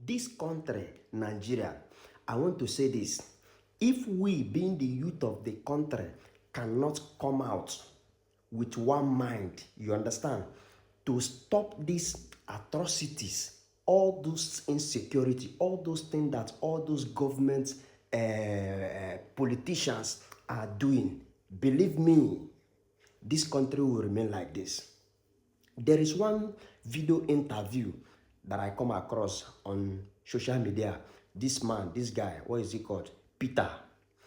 This country, Nigeria, I want to say this. If we, being the youth of the country, cannot come out with one mind, you understand, to stop these atrocities, all those insecurity, all those things that all those government politicians are doing, believe me, this country will remain like this. There is one video interview that I come across on social media. This man, this guy, what is he called? Peter.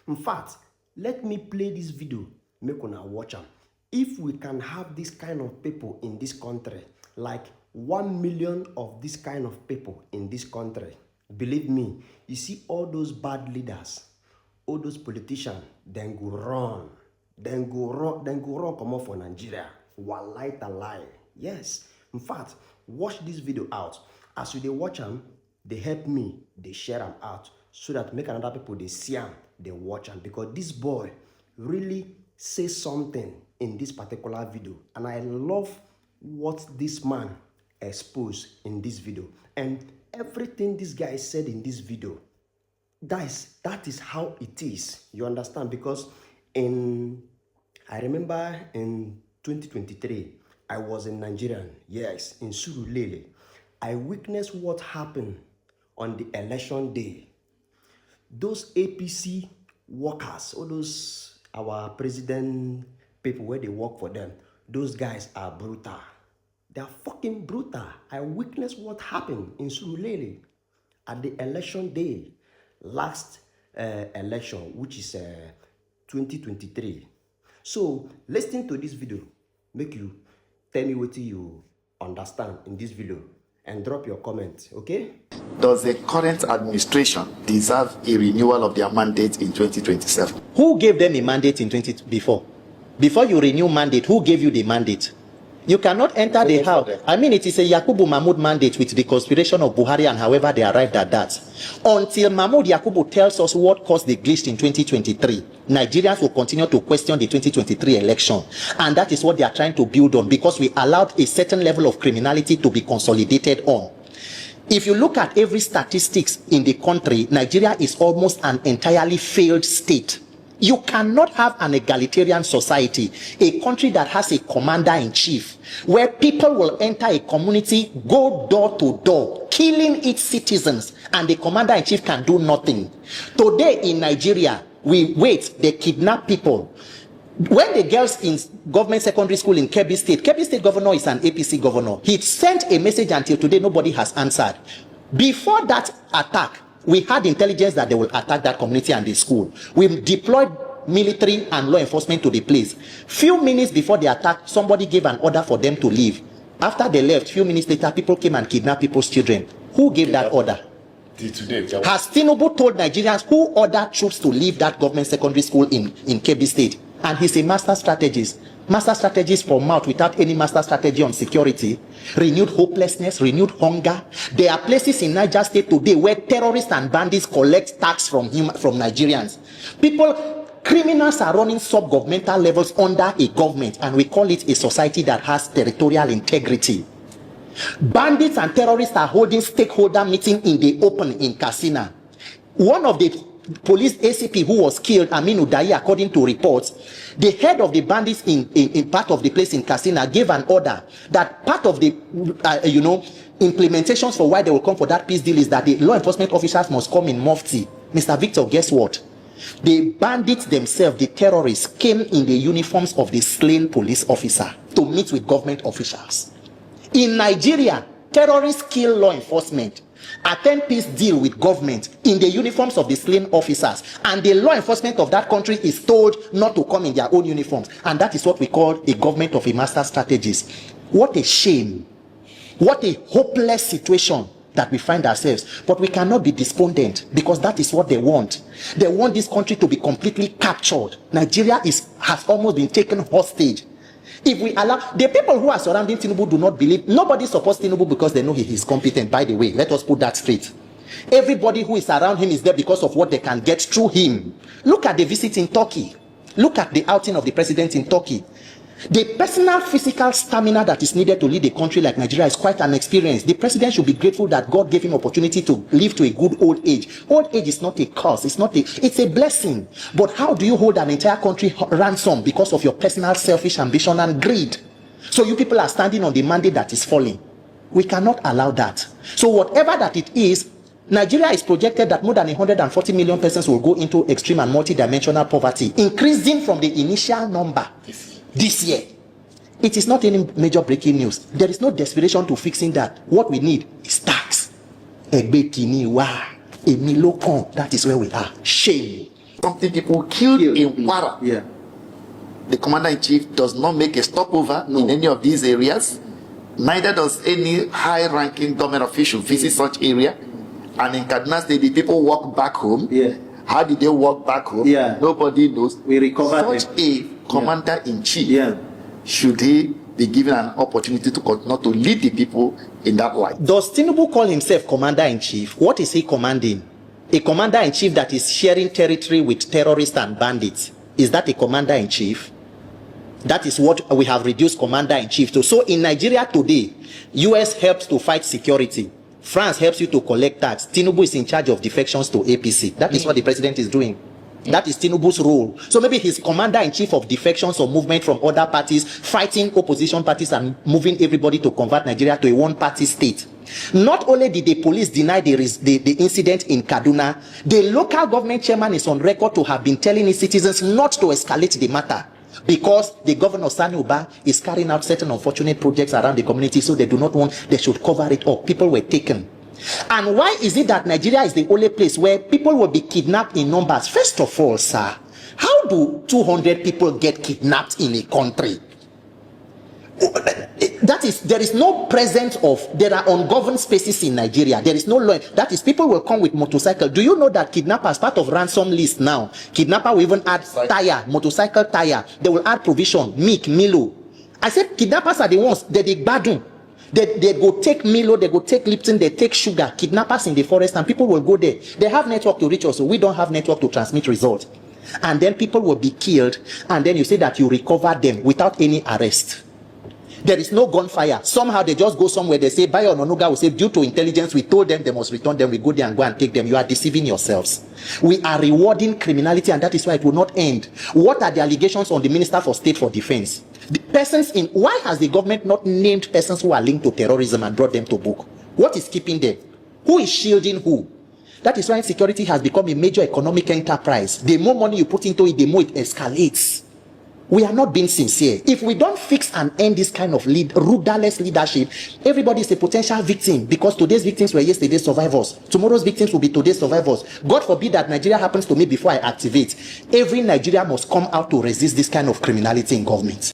In fact, let me play this video, make una watch am. If we can have this kind of people in this country, like 1 million of this kind of people in this country, believe me, you see all those bad leaders, all those politicians, then go run come off for Nigeria. Wallahi talai. Yes. In fact, watch this video out. As you they watch them, they help me, they share them out so that make another people they see them, they watch them. Because this boy really says something in this particular video. And I love what this man exposed in this video. And everything this guy said in this video, guys, that is how it is. You understand? Because I remember in 2023, I was in Nigeria, yes, in Surulere. I witnessed what happened on the election day. Those APC workers, all those, our president people where they work for them, those guys are brutal. They are fucking brutal. I witnessed what happened in Surulere at the election day, last election, which is 2023. So, listen to this video. Make you tell me what you understand in this video and drop your comment, okay? Does the current administration deserve a renewal of their mandate in 2027? Who gave them a mandate in before you renew mandate? Who gave you the mandate? You cannot enter the house. I mean, it is a Yakubu Mahmoud mandate with the conspiration of Buhari and however they arrived at that. Until Mahmoud Yakubu tells us what caused the glitch in 2023, Nigerians will continue to question the 2023 election. And that is what they are trying to build on, because we allowed a certain level of criminality to be consolidated on. If you look at every statistics in the country, Nigeria is almost an entirely failed state. You cannot have an egalitarian society, a country that has a commander-in-chief, where people will enter a community, go door to door, killing its citizens, and the commander-in-chief can do nothing. Today in Nigeria, they kidnap people. When the girls in government secondary school in Kebbi State governor is an APC governor. He sent a message until today, nobody has answered. Before that attack, we had intelligence that they will attack that community and the school. We deployed military and law enforcement to the place. Few minutes before the attack, somebody gave an order for them to leave. After they left, few minutes later, people came and kidnapped people's children. Who gave that order? Has Tinubu told Nigerians who ordered troops to leave that government secondary school in Kebbi State? And he's a master strategist. Master strategist from mouth without any master strategy on security. Renewed hopelessness, renewed hunger. There are places in Niger State today where terrorists and bandits collect tax from Nigerians. Criminals are running sub-governmental levels under a government, and we call it a society that has territorial integrity. Bandits and terrorists are holding stakeholder meeting in the open in Katsina. One of the police ACP who was killed, Aminu Dai, according to reports, the head of the bandits in part of the place in Katsina gave an order that part of the implementations for why they will come for that peace deal is that the law enforcement officers must come in mufti. Mr. Victor, guess what? The bandits themselves, the terrorists, came in the uniforms of the slain police officer to meet with government officials. In Nigeria, terrorists kill law enforcement, attend peace deal with government in the uniforms of the slain officers, and the law enforcement of that country is told not to come in their own uniforms, and that is what we call a government of a master strategist. What a shame. What a hopeless situation that we find ourselves. But we cannot be despondent, because that is what they want. They want this country to be completely captured. Nigeria has almost been taken hostage. If we allow, the people who are surrounding Tinubu do not believe, nobody supports Tinubu because they know he is competent, by the way. Let us put that straight. Everybody who is around him is there because of what they can get through him. Look at the visit in Turkey. Look at the outing of the president in Turkey. The personal physical stamina that is needed to lead a country like Nigeria is quite an experience. The president should be grateful that God gave him opportunity to live to a good old age. Old age is not a curse. It's a blessing. But how do you hold an entire country ransom because of your personal selfish ambition and greed? So you people are standing on the mandate that is falling. We cannot allow that. So whatever that it is, Nigeria is projected that more than 140 million persons will go into extreme and multidimensional poverty, increasing from the initial number this year. It is not any major breaking news. There is no desperation to fixing that. What we need is tax. That is where we are. Shame. Something people killed in Kwara. Yeah. The commander-in-chief does not make a stopover in any of these areas. Neither does any high-ranking government official visit such area. And in Kaduna State, the people walk back home. Yeah. How did they walk back home? Yeah. Nobody knows. We recovered such a commander-in-chief. Yeah. Should he be given an opportunity to continue to lead the people in that light? Does Tinubu call himself commander-in-chief? What is he commanding? A commander-in-chief that is sharing territory with terrorists and bandits. Is that a commander-in-chief? That is what we have reduced commander-in-chief to. So in Nigeria today, US helps to fight security. France helps you to collect tax. Tinubu is in charge of defections to APC. That is what the president is doing. That is Tinubu's role. So maybe he's commander-in-chief of defections or movement from other parties, fighting opposition parties and moving everybody to convert Nigeria to a one-party state. Not only did the police deny the incident in Kaduna, the local government chairman is on record to have been telling his citizens not to escalate the matter because the governor Sani Uba is carrying out certain unfortunate projects around the community, so they do not want, they should cover it up. People were taken. And why is it that Nigeria is the only place where people will be kidnapped in numbers? First of all, sir, how do 200 people get kidnapped in a country? That is, there is no presence of, there are ungoverned spaces in Nigeria. There is no law. That is, people will come with motorcycle. Do you know that kidnappers, part of ransom list now, kidnapper will even add tire, motorcycle tire. They will add provision, milk, Milo. I said kidnappers are the ones, they're the badun. They go take Milo, they go take Lipton, they take sugar, kidnappers in the forest, and people will go there. They have network to reach us, so we don't have network to transmit results. And then people will be killed, and then you say that you recover them without any arrest. There is no gunfire. Somehow they just go somewhere, they say, Bayo Ononuga will say, due to intelligence, we told them they must return them, we go there and go and take them. You are deceiving yourselves. We are rewarding criminality, and that is why it will not end. What are the allegations on the Minister for State for Defense? The persons in, why has the government not named persons who are linked to terrorism and brought them to book? What is keeping them? Who is shielding who? That is why security has become a major economic enterprise. The more money you put into it, the more it escalates. We are not being sincere. If we don't fix and end this kind of rudderless leadership, everybody is a potential victim, because today's victims were yesterday's survivors. Tomorrow's victims will be today's survivors. God forbid that Nigeria happens to me before I activate. Every Nigerian must come out to resist this kind of criminality in government.